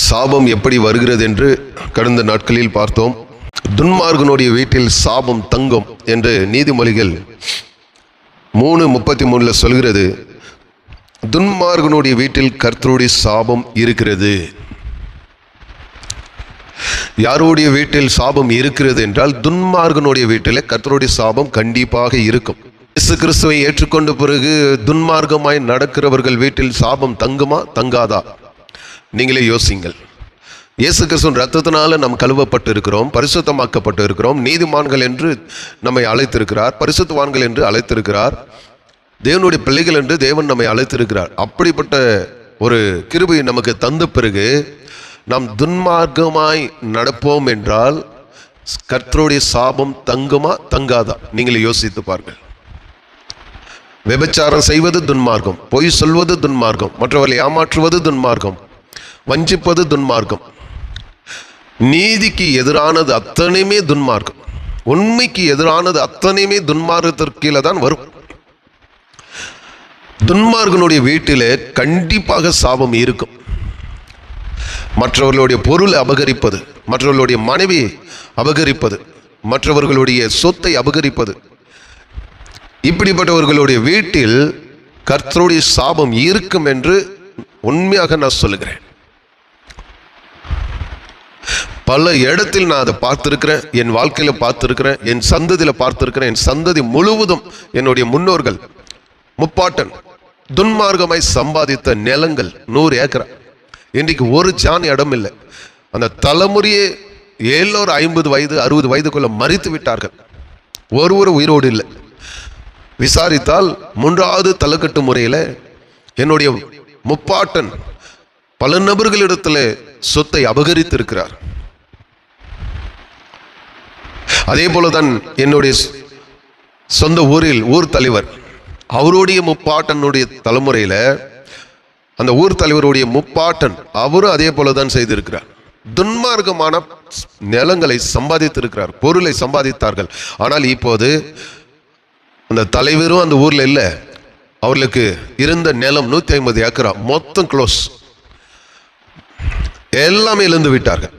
சாபம் எப்படி வருகிறது என்று கடந்த நாட்களில் பார்த்தோம். துன்மார்கனுடைய வீட்டில் சாபம் தங்கும் என்று நீதிமொழிகள் 3:33 சொல்கிறது. துன்மார்கனுடைய வீட்டில் கர்த்தருடைய சாபம் இருக்கிறது. யாருடைய வீட்டில் சாபம் இருக்கிறது என்றால் துன்மார்கனுடைய வீட்டில் கர்த்தருடைய சாபம் கண்டிப்பாக இருக்கும். இயேசு கிறிஸ்துவை ஏற்றுக்கொண்ட பிறகு துன்மார்க்கமாய் நடக்கிறவர்கள் வீட்டில் சாபம் தங்குமா தங்காதா? நீங்களே யோசிங்கள். இயேசு கிறிஸ்துவின் இரத்தத்தினால நாம் கழுவப்பட்டு இருக்கிறோம், பரிசுத்தமாக்கப்பட்டு இருக்கிறோம். நீதிமான்கள் என்று நம்மை அழைத்திருக்கிறார், பரிசுத்தவான்கள் என்று அழைத்திருக்கிறார், தேவனுடைய பிள்ளைகள் என்று தேவன் நம்மை அழைத்திருக்கிறார். அப்படிப்பட்ட ஒரு கிருபை நமக்கு தந்த பிறகு நாம் துன்மார்க்கமாய் நடப்போம் என்றால் கர்த்தருடைய சாபம் தங்குமா தங்காதா? நீங்களே யோசித்து பாருங்கள். விபச்சாரம் செய்வது துன்மார்க்கம், பொய் சொல்வது துன்மார்க்கம், மற்றவர்களை ஏமாற்றுவது துன்மார்க்கம், வஞ்சிப்பது துன்மார்க்கம். நீதிக்கு எதிரானது அத்தனையுமே துன்மார்க்கம். உண்மைக்கு எதிரானது அத்தனையுமே துன்மார்க்கத்திற்கு கீழே தான் வரும். துன்மார்க்கனுடைய வீட்டிலே கண்டிப்பாக சாபம் இருக்கும். மற்றவர்களுடைய பொருளை அபகரிப்பது, மற்றவர்களுடைய மனைவியை அபகரிப்பது, மற்றவர்களுடைய சொத்தை அபகரிப்பது, இப்படிப்பட்டவர்களுடைய வீட்டில் கர்த்தருடைய சாபம் இருக்கும் என்று உண்மையாக நான் சொல்லுகிறேன். பல இடத்தில் நான் அதை பார்த்திருக்கிறேன், என் வாழ்க்கையில பார்த்திருக்கிறேன், என் சந்ததியில பார்த்திருக்கிறேன். என் சந்ததி முழுவதும் என்னுடைய முன்னோர்கள் முப்பாட்டன் துன்மார்க்கமாய் சம்பாதித்த நிலங்கள் 100 ஏக்கரா. இன்றைக்கு ஒரு ஜான் இடம் இல்லை. அந்த தலைமுறையே எல்லோரும் 50 வயது 60 வயதுக்குள்ள மரித்து விட்டார்கள். ஒருவர் உயிரோடு இல்லை. விசாரித்தால் 3வது தலைக்கட்டு முறையில் என்னுடைய முப்பாட்டன் பல நபர்களிடத்தில் சொத்தை அபகரித்திருக்கிறார். அதே போலதான் என்னுடைய சொந்த ஊரில் ஊர் தலைவர், அவருடைய முப்பாட்டனுடைய தலைமுறையில அந்த ஊர் தலைவருடைய முப்பாட்டன் அவரும் அதே போலதான் செய்திருக்கிறார். துன்மார்க்கமான நிலங்களை சம்பாதித்திருக்கிறார், பொருளை சம்பாதித்தார்கள். ஆனால் இப்போது அந்த தலைவரும் அந்த ஊர்ல இல்லை. அவர்களுக்கு இருந்த நிலம் 150 ஏக்கரா மொத்தம் க்ளோஸ், எல்லாமே இழந்து விட்டார்கள்.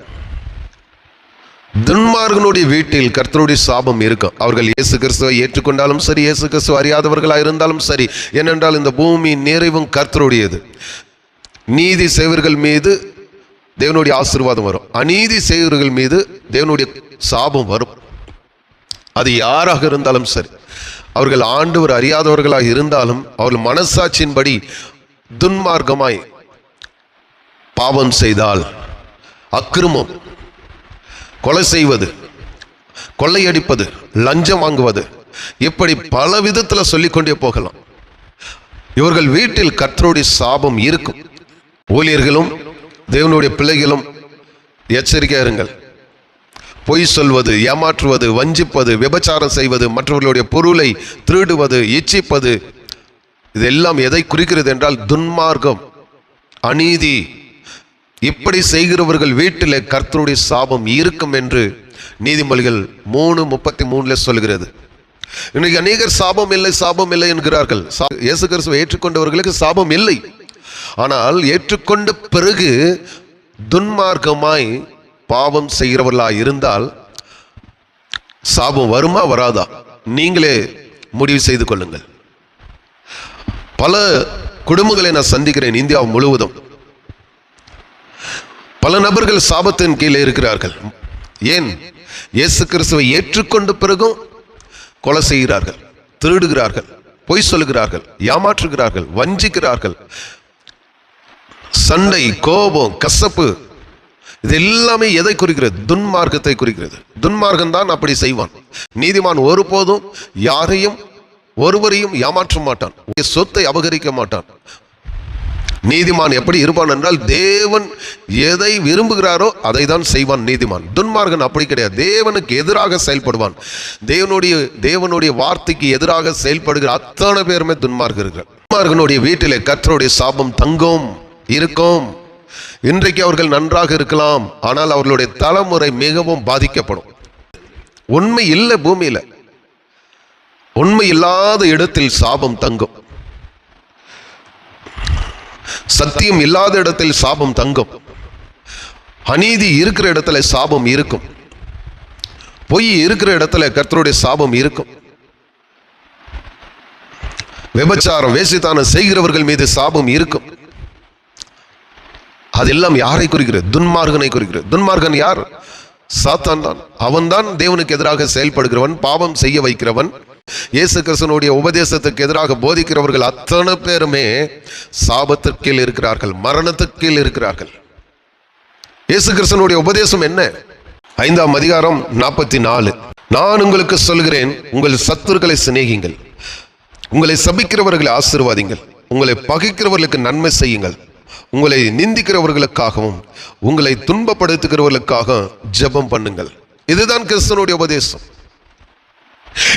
துன்மார்கனுடைய வீட்டில் கர்த்தருடைய சாபம் இருக்கும். அவர்கள் இயேசு கிறிஸ்துவை ஏற்றுக்கொண்டாலும் சரி, இயேசு கிறிஸ்துவ அறியாதவர்களாக இருந்தாலும் சரி. ஏனென்றால் இந்த பூமி நிறைவும் கர்த்தருடையது. நீதி செய்வர்கள் மீது தேவனுடைய ஆசீர்வாதம் வரும், அநீதி செய்வர்கள் மீது தேவனுடைய சாபம் வரும். அது யாராக இருந்தாலும் சரி, அவர்கள் ஆண்டவர் அறியாதவர்களாக இருந்தாலும் அவர்கள் மனசாட்சியின்படி துன்மார்க்கமாய் பாவம் செய்தால், அக்கிரமம், கொலை செய்வது, கொள்ளையடிப்பது, லஞ்சம் வாங்குவது, இப்படி பல விதத்தில் சொல்லிக்கொண்டே போகலாம். இவர்கள் வீட்டில் கர்த்தருடைய சாபம் இருக்கும். ஊழியர்களும் தேவனுடைய பிள்ளைகளும் எச்சரிக்கையா இருங்கள். பொய் சொல்வது, ஏமாற்றுவது, வஞ்சிப்பது, விபச்சாரம் செய்வது, மற்றவர்களுடைய பொருளை திருடுவது, இச்சிப்பது, இதெல்லாம் எதை குறிக்கிறது என்றால் துன்மார்க்கம், அநீதி. இப்படி செய்கிறவர்கள் வீட்டில் கர்த்தருடைய சாபம் இருக்கும் என்று நீதிமொழிகள் 3:33 சொல்கிறது. இன்னைக்கு அநேகர் சாபம் இல்லை சாபம் இல்லை என்கிறார்கள். இயேசு கிறிஸ்துவை ஏற்றுக்கொண்டவர்களுக்கு சாபம் இல்லை. ஆனால் ஏற்றுக்கொண்ட பிறகு துன்மார்க்கமாய் பாவம் செய்கிறவர்களாக இருந்தால் சாபம் வருமா வராதா? நீங்களே முடிவு செய்து கொள்ளுங்கள். பல குடும்பங்களை நான் சந்திக்கிறேன் இந்தியா முழுவதும். பல நபர்கள் சாபத்தின் கீழே இருக்கிறார்கள். ஏன்? இயேசு கிறிஸ்துவை ஏற்றுக்கொண்ட பிறகும் கொலை செய்கிறார்கள், திருடுகிறார்கள், பொய் சொல்லுகிறார்கள், ஏமாற்றுகிறார்கள், வஞ்சிக்கிறார்கள். சண்டை, கோபம், கசப்பு, இது எல்லாமே எதை குறிக்கிறது? துன்மார்க்கத்தை குறிக்கிறது. துன்மார்க்கம் தான் அப்படி செய்வான். நீதிமான் ஒருபோதும் யாரையும் ஒருவரையும் ஏமாற்ற மாட்டான், சொத்தை அபகரிக்க மாட்டான். நீதிமான் எப்படி இருப்பான் என்றால் தேவன் எதை விரும்புகிறாரோ அதை தான் செய்வான் நீதிமான். துன்மார்கன் அப்படி கிடையாது. தேவனுக்கு எதிராக செயல்படுவான். தேவனுடைய வார்த்தைக்கு எதிராக செயல்படுகிற அத்தனை பேருமே துன்மார்கர்கள். துன்மார்கனுடைய வீட்டிலே கர்த்தருடைய சாபம் தங்கும், இருக்கும். இன்றைக்கு அவர்கள் நன்றாக இருக்கலாம், ஆனால் அவர்களுடைய தலைமுறை மிகவும் பாதிக்கப்படும். உண்மை இல்லை பூமியில, உண்மை இல்லாத இடத்தில் சாபம் தங்கும். சத்தியம் இல்லாத இடத்தில் சாபம் தங்கும். அநீதி இருக்கிற இடத்துல சாபம் இருக்கும். பொய் இருக்கிற இடத்துல கர்த்தருடைய சாபம் இருக்கும். விபச்சாரம், வேசித்தனம் செய்கிறவர்கள் மீது சாபம் இருக்கும். அதெல்லாம் யாரை குறிக்கிறது? துன்மார்கனை குறிக்கிறது. துன்மார்கன் யார்? சாத்தான் தான். அவன்தான் தேவனுக்கு எதிராக செயல்படுகிறவன், பாவம் செய்ய வைக்கிறவன். இயேசு கிறிஸ்துவினுடைய உபதேசத்துக்கு எதிராக போதிக்கிறவர்கள் அத்தனை பேருமே சாபத்திற்கு கீழ் இருக்கிறார்கள், மரணத்துக்கு கீழ் இருக்கிறார்கள். இயேசு கிறிஸ்துவினுடைய உபதேசம் என்ன? 5ஆம் அதிகாரம் 44. நான் உங்களுக்கு சொல்கிறேன், உங்கள் சத்துருக்களை சிநேகிங்கள், உங்களை சபிக்கிறவர்களை ஆசீர்வாதிங்கள், உங்களை பகைக்கிறவர்களுக்கு நன்மை செய்யுங்கள், உங்களை நிந்திக்கிறவர்களுக்காகவும் உங்களை துன்பப்படுத்துகிறவர்களுக்காக ஜெபம் பண்ணுங்கள். இதுதான் கிறிஸ்துவனுடைய உபதேசம்.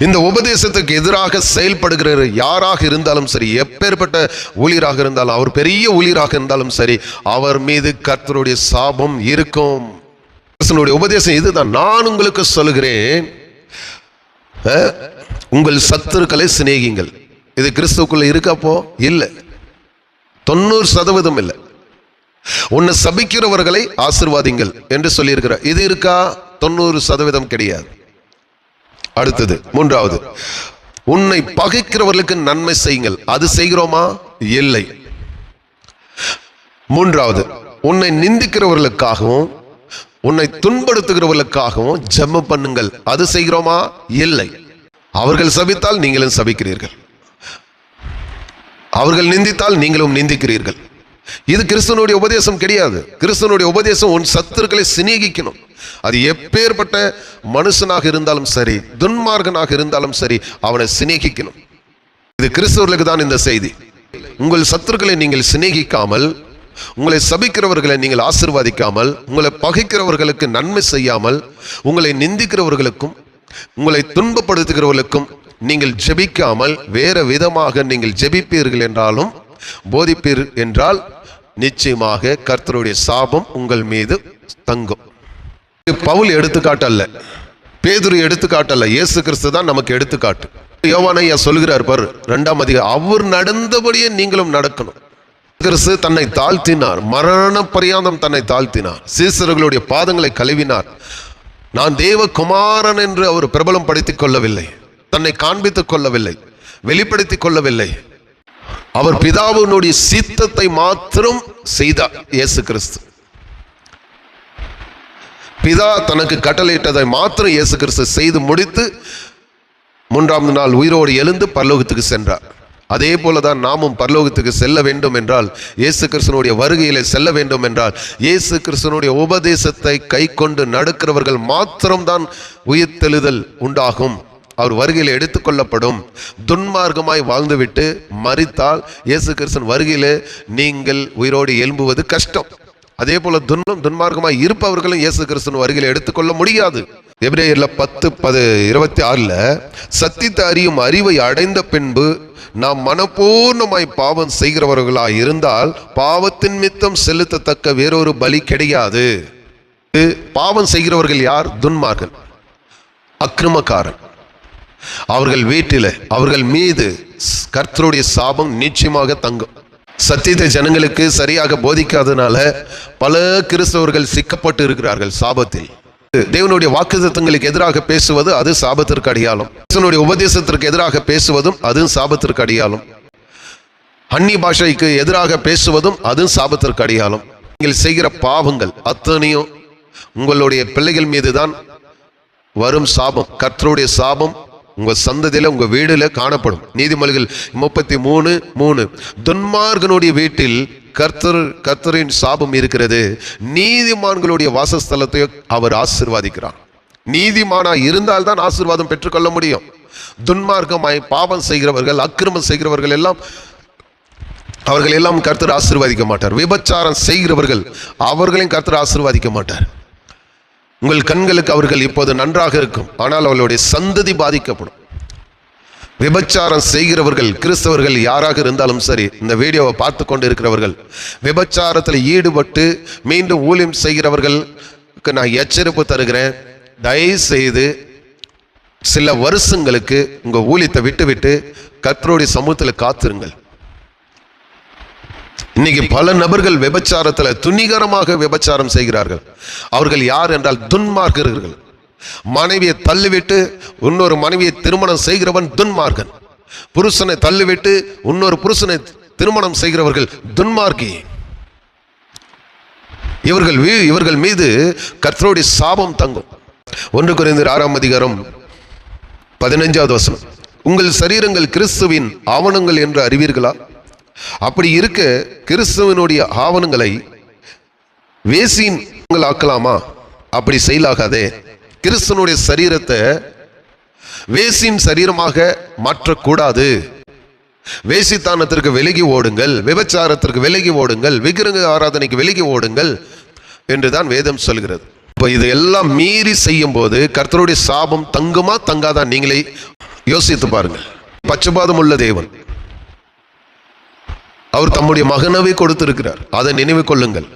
இந்த உபதேசத்துக்கு எதிராக செயல்படுகிற யாராக இருந்தாலும் சரி, எப்பேற்பட்ட ஊழியராக இருந்தாலும், அவர் பெரிய ஊழியராக இருந்தாலும் சரி, அவர் மீது கர்த்தருடைய சாபம் இருக்கும். கிறிஸ்துவனுடைய உபதேசம் இதுதான். நான் உங்களுக்கு சொல்கிறேன், உங்கள் சத்துருக்களை சிநேகிங்கள். இது கிறிஸ்துவுக்குள்ள இருக்கப்போ இல்லை, 90% இல்லை. உன்னை சபிக்கிறவர்களை ஆசீர்வாதிங்கள் என்று சொல்லியிருக்கிறார். இது இருக்கா? 90% கிடையாது. அடுத்தது 3வது, உன்னை பகைக்கிறவர்களுக்கு நன்மை செய்யுங்கள். அது செய்கிறோமா? இல்லை. 3வது, உன்னை நிந்திக்கிறவர்களுக்காகவும் உன்னை துன்படுத்துகிறவர்களுக்காகவும் ஜெபம் பண்ணுங்கள். அது செய்கிறோமா? இல்லை. அவர்கள் சபித்தால் நீங்களும் சபிக்கிறீர்கள், அவர்கள் நிந்தித்தால் நீங்களும் நிந்திக்கிறீர்கள். இது கிறிஸ்துவனுடைய உபதேசம் கிடையாது. கிறிஸ்துவனுடைய உபதேசம் உன் சத்துருக்களை சிநேகிக்கணும். அது எப்பேற்பட்ட மனுஷனாக இருந்தாலும் சரி, துன்மார்கனாக இருந்தாலும் சரி, அவனை சிநேகிக்கணும். இது கிறிஸ்தவர்களுக்கு தான் இந்த செய்தி. உங்கள் சத்துருக்களை நீங்கள் சிநேகிக்காமல், உங்களை சபிக்கிறவர்களை நீங்கள் ஆசீர்வாதிக்காமல், உங்களை பகைக்கிறவர்களுக்கு நன்மை செய்யாமல், உங்களை நிந்திக்கிறவர்களுக்கும் உங்களை துன்பப்படுத்துகிறவர்களுக்கும் நீங்கள் ஜெபிக்காமல் வேற விதமாக நீங்கள் ஜெபிப்பீர்கள் என்றாலும், போதிப்பீர் என்றால், நிச்சயமாக கர்த்தருடைய சாபம் உங்கள் மீது தங்கும். பவுல் எடுத்துக்காட்டு அல்ல, பேதுரு எடுத்துக்காட்டு அல்ல, இயேசு கிறிஸ்து தான் நமக்கு எடுத்துக்காட்டு. யோவான் ஐயா சொல்கிறார் பாரு, 2ஆம் அதிகாரம், அவர் நடந்தபடியே நீங்களும் நடக்கணும். கிறிஸ்து தன்னை தாழ்த்தினார், மரண பரியந்தம் தன்னை தாழ்த்தினார், சீசர்களுடைய பாதங்களை கழுவினார். நான் தேவகுமாரன் என்று அவர் பிரபலம் படுத்திக் கொள்ளவில்லை, தன்னை காண்பித்துக் கொள்ளவில்லை, வெளிப்படுத்திக் கொள்ளவில்லை. அவர் பிதாவினுடைய சித்தத்தை மாத்திரம் செய்தார். இயேசு கிறிஸ்து பிதா தனக்கு கட்டளையிட்டதை மாத்திரம் இயேசு கிறிஸ்து செய்து முடித்து 3ஆம் நாள் உயிரோடு எழுந்து பரலோகத்துக்கு சென்றார். அதே போலதான் நாமும் பரலோகத்துக்கு செல்ல வேண்டும் என்றால், இயேசு கிறிஸ்துனுடைய வருகையிலே செல்ல வேண்டும் என்றால், இயேசு கிறிஸ்துனுடைய உபதேசத்தை கை கொண்டு நடக்கிறவர்கள் மாத்திரம்தான் உயிர்த்தெழுதல் உண்டாகும், அவர் வருகையில் எடுத்துக்கொள்ளப்படும். துன்மார்க்கமாய் வாழ்ந்துவிட்டு மரித்தால் இயேசு கிறிஸ்துவின் வருகையிலே நீங்கள் உயிரோடு எழும்புவது கஷ்டம். அதே போல துன்மார்க்கமாய் இருப்பவர்களும் இயேசு கிறிஸ்துவின் வருகையில் எடுத்துக்கொள்ள முடியாது. எபிரேயர்ல 10:26 சத்தியத்தை அறியும் அறிவை அடைந்த பின்பு நாம் மனப்பூர்ணமாய் பாவம் செய்கிறவர்களாய் இருந்தால் பாவத்தின் மித்தம் செலுத்தத்தக்க வேறொரு பலி கிடையாது. பாவம் செய்கிறவர்கள் யார்? துன்மார்க்கன், அக்கிரமக்காரன். அவர்கள் வீட்டில், அவர்கள் மீது கர்த்தருடைய சாபம் நிச்சயமாக தங்கும். சத்தியத்தை ஜனங்களுக்கு சரியாக போதிக்காதனால பல கிறிஸ்தவர்கள் சிக்கப்பட்டு இருக்கிறார்கள் சாபத்தில். தேவனுடைய வாக்குத்தத்தங்களுக்கு எதிராக பேசுவது அது சாபத்திற்கு அடையாளம். கிறிஸ்துவனுடைய உபதேசத்திற்கு எதிராக பேசுவதும் அதுவும் சாபத்திற்கு அடையாளம். அந்நிய பாஷைக்கு எதிராக பேசுவதும் அதுவும் சாபத்திற்கு அடையாளம். நீங்கள் செய்கிற பாவங்கள் அத்தனையும் உங்களுடைய பிள்ளைகள் மீதுதான் வரும் சாபம். கர்த்தருடைய சாபம் உங்க சந்ததியில, உங்க வீடுல காணப்படும். நீதிமொழிகள் 33:3 துன்மார்கனுடைய வீட்டில் கர்த்தரின் சாபம் இருக்கிறது, நீதிமான்களுடைய வாசஸ்தலத்தை அவர் ஆசீர்வாதிக்கிறார். நீதிமானா இருந்தால்தான் ஆசீர்வாதம் பெற்றுக்கொள்ள முடியும். துன்மார்க்கமாய் பாவம் செய்கிறவர்கள், அக்கிரமம் செய்கிறவர்கள் எல்லாம், அவர்கள் எல்லாம் கர்த்தர் ஆசீர்வாதிக்க மாட்டார். விபச்சாரம் செய்கிறவர்கள் அவர்களையும் கர்த்தர் ஆசீர்வாதிக்க மாட்டார். உங்கள் கண்களுக்கு அவர்கள் இப்போது நன்றாக இருக்கும், ஆனால் அவர்களுடைய சந்ததி பாதிக்கப்படும். விபச்சாரம் செய்கிறவர்கள் கிறிஸ்தவர்கள் யாராக இருந்தாலும் சரி, இந்த வீடியோவை பார்த்து கொண்டு இருக்கிறவர்கள், விபச்சாரத்தில் ஈடுபட்டு மீண்டும் ஊழியம் செய்கிறவர்களுக்கு நான் எச்சரிப்பு தருகிறேன். தயவு செய்து சில வருஷங்களுக்கு உங்க ஊழியத்தை விட்டு கர்த்தருடைய சமூகத்தில் காத்திருங்கள். இன்னைக்கு பல நபர்கள் விபச்சாரத்துல துணிகரமாக விபச்சாரம் செய்கிறார்கள். அவர்கள் யார் என்றால் துன்மார்க்கர்கள். மனைவியை தள்ளிவிட்டு இன்னொரு மனைவியை திருமணம் செய்கிறவன் துன்மார்க்கன். புருஷனை தள்ளிவிட்டு இன்னொரு புருஷனை திருமணம் செய்கிறவர்கள் துன்மார்க்கி. இவர்கள் மீது கர்த்தருடைய சாபம் தங்கும். 1 கொரிந்தியர் 6ஆம் அதிகாரம் 15வது வசனம். உங்கள் சரீரங்கள் கிறிஸ்துவின் ஆவணங்கள் என்று அறிவீர்களா? அப்படி இருக்க கிறிஸ்துவனுடைய ஆவணங்களை வேசியின் ஆக்கலாமா? அப்படி செயலாகாதே. கிறிஸ்துவனுடைய சரீரத்தை வேசியின் சரீரமாக மாற்றக்கூடாது. வேசித்தானத்திற்கு விலகி ஓடுங்கள், விபச்சாரத்திற்கு விலகி ஓடுங்கள், விக்கிரக ஆராதனைக்கு விலகி ஓடுங்கள் என்றுதான் வேதம் சொல்கிறது. இப்போ இது எல்லாம் மீறி செய்யும் போது கர்த்தருடைய சாபம் தங்குமா தங்காதான்? நீங்களே யோசித்து பாருங்கள். பட்சபாதம் உள்ள தேவன், அவர் தம்முடைய மகனவே கொடுத்திருக்கிறார். அதை நினைவு கொள்ளுங்கள்.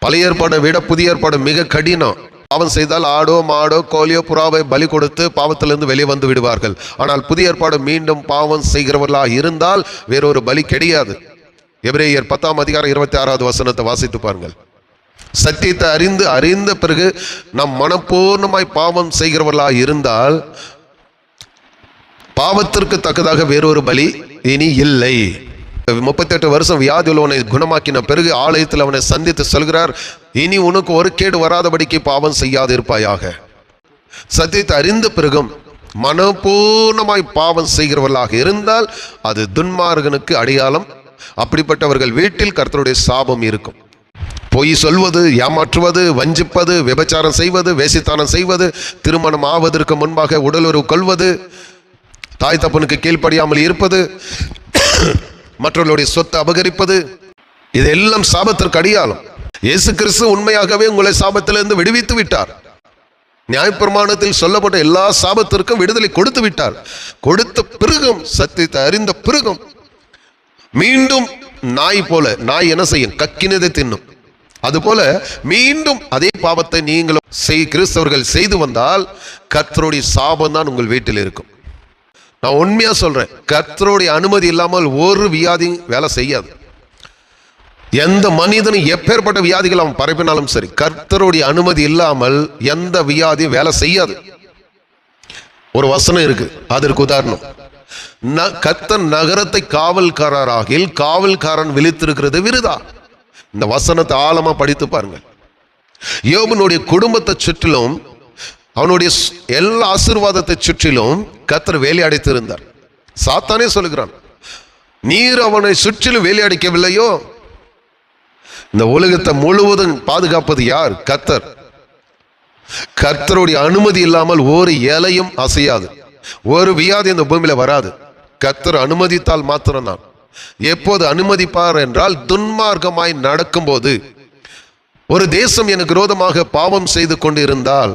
பழைய ஏற்பாடை விட புதிய ஏற்பாடு மிக கடினம். பாவம் செய்தால் ஆடோ மாடோ கோழியோ புறாவை பலி கொடுத்து பாவத்திலிருந்து வெளியே வந்து விடுவார்கள். ஆனால் புதிய ஏற்பாடு மீண்டும் பாவம் செய்கிறவர்களாக இருந்தால் வேறொரு பலி கிடையாது. எபிரேயர் 10ஆம் அதிகாரம் 26வது வசனத்தை வாசித்து பாருங்கள். சத்தியத்தை அறிந்த பிறகு நாம் மனப்பூர்ணமாய் பாவம் செய்கிறவர்களாக இருந்தால் பாவத்திற்கு தக்கதாக வேறொரு பலி இனி இல்லை. 38 வருஷம் வியாதி உள்ளவனை குணமாக்கின பிறகு ஆலயத்தில் அவனை சந்தித்து சொல்கிறார், இனி உனக்கு ஒரு கேடு வராதபடிக்கு பாவம் செய்யாது இருப்பாயாக. சத்தியத்தை அறிந்த பிறகும் மனப்பூர்ணமாய் பாவம் செய்கிறவர்களாக இருந்தால் அது துன்மார்கனுக்கு அடையாளம். அப்படிப்பட்டவர்கள் வீட்டில் கர்த்தருடைய சாபம் இருக்கும். பொய் சொல்வது, ஏமாற்றுவது, வஞ்சிப்பது, விபச்சாரம் செய்வது, வேசித்தானம் செய்வது, திருமணம் ஆவதற்கு முன்பாக உடலுறவு கொள்வது, தாய் தப்பனுக்கு கீழ்ப்படியாமல் இருப்பது, மற்றவர்களுடைய சொத்தை அபகரிப்பது, இதெல்லாம் சாபத்திற்கு அடையாளம். இயேசு கிறிஸ்து உண்மையாகவே உங்களை சாபத்திலிருந்து விடுவித்து விட்டார். நியாயப்பிரமாணத்தில் சொல்லப்பட்ட எல்லா சாபத்திற்கும் விடுதலை கொடுத்து விட்டார். கொடுத்த பிறகும், சத்தியத்தை அறிந்த பிறகும் மீண்டும் நாய் என்ன செய்யும்? கக்கினதை தின்னும். அதுபோல மீண்டும் அதே பாவத்தை நீங்களும் கிறிஸ்தவர்கள் செய்து வந்தால் கர்த்தருடைய சாபம் தான் உங்கள் வீட்டில் இருக்கும். நான் உண்மையா சொல்றேன், கர்த்தருடைய அனுமதி இல்லாமல் ஒரு வியாதி வேலை செய்யாது. எந்த மனிதனும் எப்பேற்பட்ட வியாதிகள் அவன் பரப்பினாலும் சரி, கர்த்தருடைய அனுமதி இல்லாமல் எந்த வியாதியும் வேலை செய்யாது. ஒரு வசனம் இருக்கு, அதற்கு உதாரணம், கர்த்தர் நகரத்தை காவல்காரராகில் காவல்காரன் விழித்திருக்கிறது விருதா. இந்த வசனத்தை ஆழமா படித்து பாருங்கள். யோபனுடைய குடும்பத்தை சுற்றிலும் அவனுடைய எல்லா ஆசீர்வாதத்தை சுற்றிலும் கர்த்தர் வேலையடைத்திருந்தார். சாத்தானே சொல்லுகிறான், நீர் அவனை சுற்றிலும் வேலையடைக்கவில்லையோ? இந்த உலகத்தை முழுவதும் பாதுகாப்பது யார்? கர்த்தர். கர்த்தருடைய அனுமதி இல்லாமல் ஒரு இலையும் அசையாது, ஒரு வியாதி இந்த பூமியில வராது. கர்த்தர் அனுமதித்தால் மாத்திரம்தான். எப்போது அனுமதிப்பார் என்றால் துன்மார்க்கமாய் நடக்கும்போது. ஒரு தேசம் எனக்கு விரோதமாக பாவம் செய்து கொண்டு இருந்தால்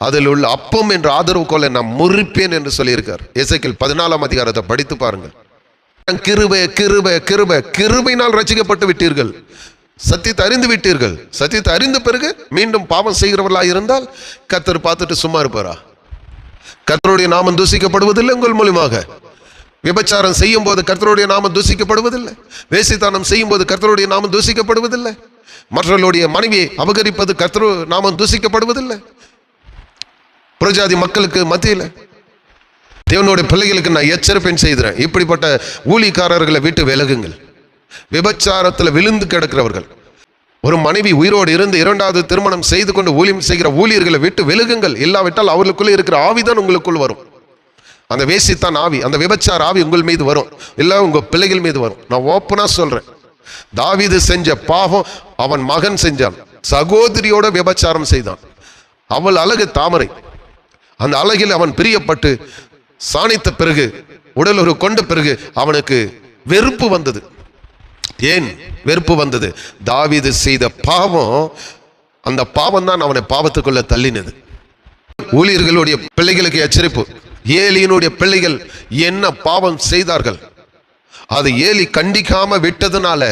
அதில் உள்ள அப்பம் என்ற ஆதரவு கோலை நான் முறிப்பேன் என்று சொல்லியிருக்கார். எசேக்கியேல் 14ஆம் அதிகாரத்தை படித்து பாருங்கள். கிருபை கிருபை கிருபை, கிருபையினால் ரட்சிக்கப்பட்டு விட்டீர்கள், சத்தியத்தை அறிந்து விட்டீர்கள். சத்தியத்தை அறிந்த பிறகு மீண்டும் பாவம் செய்கிறவர்களாக இருந்தால் கர்த்தர் பார்த்துட்டு சும்மா இருப்பாரா? கர்த்தருடைய நாமம் தூசிக்கப்படுவதில்லை உங்கள் மூலமாக. விபச்சாரம் செய்யும் போது கர்த்தருடைய நாமம் தூசிக்கப்படுவதில்லை. வேசித்தானம் செய்யும் போது கர்த்தருடைய நாமம் தூசிக்கப்படுவதில்லை. மற்றவர்களுடைய மனைவியை அபகரிப்பது கர்த்தர் நாமம் தூசிக்கப்படுவதில்லை. புறஜாதி மக்களுக்கு மத்தியில் தேவனுடைய பிள்ளைகளுக்கு நான் எச்சரிப்பேன் செய்கிறேன், இப்படிப்பட்ட ஊழியக்காரர்களை விட்டு விலகுங்கள். விபச்சாரத்தில் விழுந்து கிடக்கிறவர்கள், ஒரு மனைவி உயிரோடு இருந்து 2வது திருமணம் செய்து கொண்டு ஊழியம் செய்கிற ஊழியர்களை விட்டு விலகுங்கள். இல்லாவிட்டால் அவர்களுக்குள்ளே இருக்கிற ஆவிதான் உங்களுக்குள் வரும். அந்த வேசித்தான் ஆவி, அந்த விபச்சார ஆவி உங்கள் மீது வரும், இல்லை உங்க பிள்ளைகள் மீது வரும். நான் ஓப்பனா சொல்றேன், தாவீது செஞ்ச பாவம் அவன் மகன் செஞ்சான். சகோதரியோட விபச்சாரம் செய்தான். அவள் அழகு தாமரை, அந்த அழகில் அவன் பிரியப்பட்டு சாணித்த பிறகு, உடலுறவு கொண்ட பிறகு அவனுக்கு வெறுப்பு வந்தது. ஏன் வெறுப்பு வந்தது? தாவீது செய்த பாவம், அந்த பாவம் தான் அவனை பாவத்துக்குள்ள தள்ளினது. ஊழியர்களுடைய பிள்ளைகளுக்கு எச்சரிப்பு, ஏலியினுடைய பிள்ளைகள் என்ன பாவம் செய்தார்கள், அது ஏலி கண்டிக்காம விட்டதுனால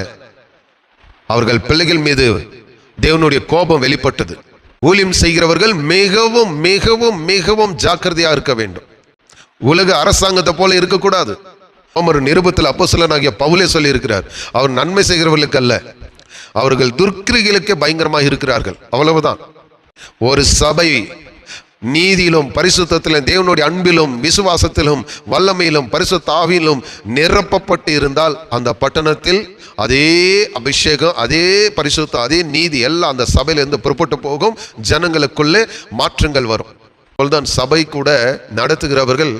அவர்கள் பிள்ளைகள் மீது தேவனுடைய கோபம் வெளிப்பட்டது. ஊழியம் செய்கிறவர்கள் மிகவும் மிகவும் மிகவும் ஜாக்கிரதையா இருக்க வேண்டும். உலக அரசாங்கத்தை போல இருக்கக்கூடாது. ரோமர் நிருபத்தில் அப்போஸ்தலனாகிய பவுலே சொல்லி இருக்கிறார், அவர் நன்மை செய்கிறவர்களுக்கு அல்ல, அவர்கள் துர்க்கிரிகளுக்கே பயங்கரமாக இருக்கிறார்கள். அவ்வளவுதான். ஒரு சபை நீதியிலும் பரிசுத்தத்திலும் தேவனுடைய அன்பிலும் விசுவாசத்திலும் வல்லமையிலும் பரிசுத்த ஆவியிலும் நிரப்பப்பட்டு இருந்தால் அந்த பட்டணத்தில் அதே அபிஷேகம், அதே பரிசுத்தம், அதே நீதி எல்லாம் அந்த சபையிலிருந்து புறப்பட்டு போகும். ஜனங்களுக்குள்ளே மாற்றங்கள் வரும். அப்பொழுதுதான் சபை கூட நடத்துகிறவர்கள்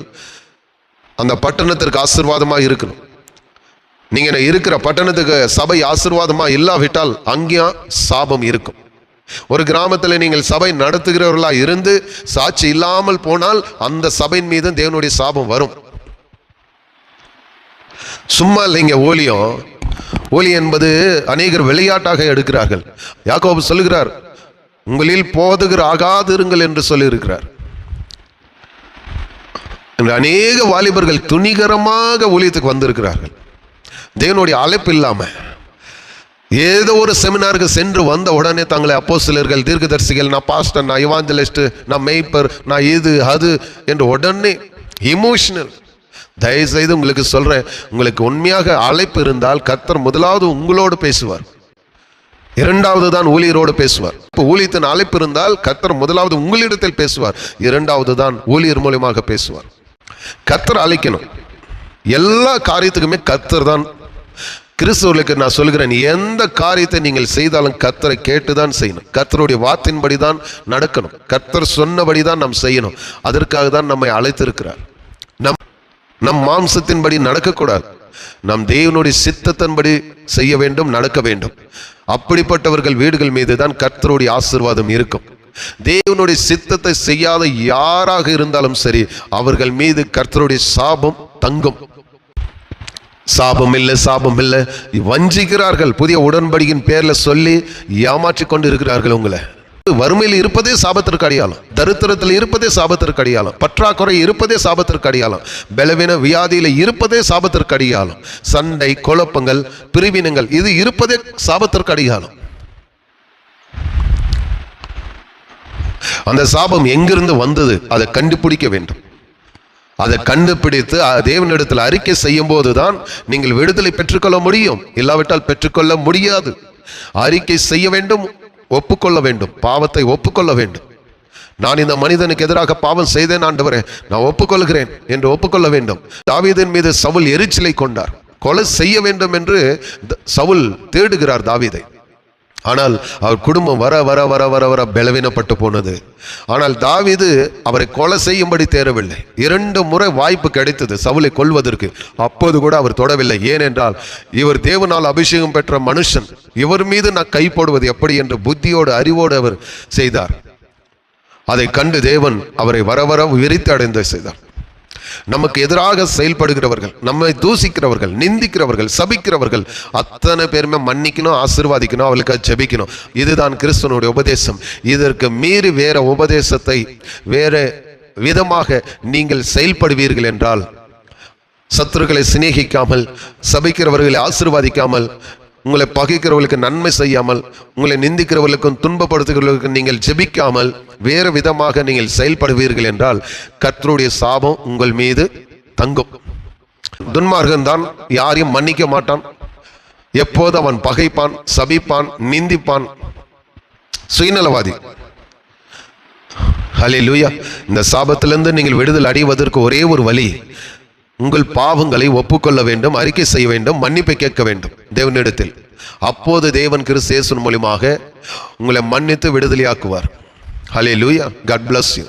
அந்த பட்டணத்திற்கு ஆசீர்வாதமாக இருக்கணும். நீங்க இருக்கிற பட்டணத்துக்கு சபை ஆசீர்வாதமாக இல்லாவிட்டால் அங்கேயும் சாபம் இருக்கும். ஒரு கிராமத்தில் நீங்கள் சபை நடத்துகிறவர்களா இருந்து சாட்சி இல்லாமல் போனால் அந்த சபையின் மீது தேவனுடைய சாபம் வரும். சும்மா இல்லைங்க ஊழியம். ஊழியம் என்பது அநேகர் விளையாட்டாக எடுக்கிறார்கள். யாக்கோபு சொல்லுகிறார், உங்களில் போதுகிற ஆகாதிருங்கள் என்று சொல்லியிருக்கிறார். அநேக வாலிபர்கள் துணிகரமாக ஊழியத்துக்கு வந்திருக்கிறார்கள். தேவனுடைய அழைப்பு இல்லாம ஏதோ ஒரு செமினாருக்கு சென்று வந்த உடனே தங்களை அப்போஸ்தலர்கள், தீர்க்கதரிசிகள், நான் பாஸ்டர், நான் இவாஞ்சலிஸ்ட், நான் மெய்ப்பர், நான் இது அது என்று உடனே இமோஷனல். தயவு செய்து உங்களுக்கு சொல்றேன், உங்களுக்கு உண்மையாக அழைப்பு இருந்தால் கர்த்தர் முதலாவது உங்களோடு பேசுவார், இரண்டாவது தான் ஊழியரோடு பேசுவார். இப்போ ஊழியத்தின் அழைப்பு இருந்தால் கர்த்தர் முதலாவது உங்களிடத்தில் பேசுவார், இரண்டாவது தான் ஊழியர் மூலமாக பேசுவார். கர்த்தர் அழைக்கணும். எல்லா காரியத்துக்குமே கர்த்தர் தான். கிறிஸ்தவர்களுக்கு நான் சொல்கிறேன், எந்த காரியத்தை நீங்கள் செய்தாலும் கர்த்தரை கேட்டுதான் செய்யணும். கர்த்தருடைய வார்த்தையின்படி தான் நடக்கணும். கர்த்தர் சொன்னபடி தான் நாம் செய்யணும். அதற்காக தான் நம்மை அழைத்திருக்கிறார். நம் மாம்சத்தின்படி நடக்கக்கூடாது. நம் தேவனுடைய சித்தத்தின்படி செய்ய வேண்டும், நடக்க வேண்டும். அப்படிப்பட்டவர்கள் வீடுகள் மீது தான் கர்த்தருடைய ஆசீர்வாதம் இருக்கும். தேவனுடைய சித்தத்தை செய்யாத யாராக இருந்தாலும் சரி, அவர்கள் மீது கர்த்தருடைய சாபம் தங்கும். சாபம் இல்லை, சாபம் இல்லை, வஞ்சிக்கிறார்கள். புதிய உடன்படிக்கையின் பேர்ல சொல்லி ஏமாற்றி கொண்டு இருக்கிறார்கள். உங்களை வறுமையில் இருப்பதே சாபத்திற்கு அடையாளம், தரித்திரத்தில் இருப்பதே சாபத்திற்கு அடையாளம், பற்றாக்குறை இருப்பதே சாபத்திற்கு அடையாளம், பலவீன வியாதியில இருப்பதே சாபத்திற்கு அடையாளம், சண்டை, குழப்பங்கள், பிரிவினங்கள் இது இருப்பதே சாபத்திற்கு அடையாளம். அந்த சாபம் எங்கிருந்து வந்தது அதை கண்டுபிடிக்க வேண்டும். அதை கண்டுபிடித்து தேவனிடத்தில் அறிக்கை செய்யும் போதுதான் நீங்கள் விடுதலை பெற்றுக்கொள்ள முடியும். இல்லாவிட்டால் பெற்றுக்கொள்ள முடியாது. அறிக்கை செய்ய வேண்டும், ஒப்புக்கொள்ள வேண்டும், பாவத்தை ஒப்புக்கொள்ள வேண்டும். நான் இந்த மனிதனுக்கு எதிராக பாவம் செய்தேன் ஆண்டவரே, நான் ஒப்புக்கொள்கிறேன் என்று ஒப்புக்கொள்ள வேண்டும். தாவீதின் மீது சவுல் எரிச்சலை கொண்டார். கொலை செய்ய வேண்டும் என்று சவுல் தேடுகிறார் தாவீதை. ஆனால் அவர் குடும்பம் வர வர வர வர வர பலவீனப்பட்டு போனது. ஆனால் தாவீது அவரை கொலை செய்யும்படி தேரவில்லை. 2 முறை வாய்ப்பு கிடைத்தது சவுலை கொல்வதற்கு. அப்போது கூட அவர் தொடவில்லை. ஏனென்றால் இவர் தேவனால் அபிஷேகம் பெற்ற மனுஷன், இவர் மீது நான் கை போடுவது எப்படி என்று புத்தியோடு அறிவோடு அவர் செய்தார். அதை கண்டு தேவன் அவரை வர வர விரித்து அடைந்து செய்தார். நமக்கு எதிராக செயல்படுகிறவர்கள், நம்மை தூசிக்கிறவர்கள், நிந்திக்கிறவர்கள், சபிக்கிறவர்கள் அத்தனை பேருமே மன்னிக்கணும், ஆசீர்வாதிக்கணும், அவளுக்கு ஜெபிக்கணும். இதுதான் கிறிஸ்துவனுடைய உபதேசம். இதற்கு மீறி வேற உபதேசத்தை வேற விதமாக நீங்கள் செயல்படுவீர்கள் என்றால், சத்துருக்களை சிநேகிக்காமல், சபிக்கிறவர்களை ஆசீர்வாதிக்காமல், உங்களை பகைக்கிறவர்களுக்கு நன்மை செய்யாமல், உங்களை நிந்திக்கிறவர்களுக்கும் துன்பப்படுத்துகிறவர்களுக்கும் நீங்கள் ஜெபிக்காமல் வேறு விதமாக நீங்கள் செயல்படுவீர்கள் என்றால் கர்த்தருடைய சாபம் உங்கள் மீது தங்கும். துன்மார்கன் தான் யாரையும் மன்னிக்க மாட்டான். எப்போது அவன் பகைப்பான், சபிப்பான், நிந்திப்பான், சுயநலவாதி. ஹல்லேலூயா. இந்த சாபத்திலிருந்து நீங்கள் விடுதலை அடைவதற்கு ஒரே ஒரு வழி, உங்கள் பாவங்களை ஒப்புக்கொள்ள வேண்டும், அறிக்கை செய்ய வேண்டும், மன்னிப்பை கேட்க வேண்டும் தேவனிடத்தில். அப்போது தேவன் கிறிஸ்து இயேசு மூலமாக உங்களை மன்னித்து விடுதலையாக்குவார். ஹல்லேலூயா. God bless you.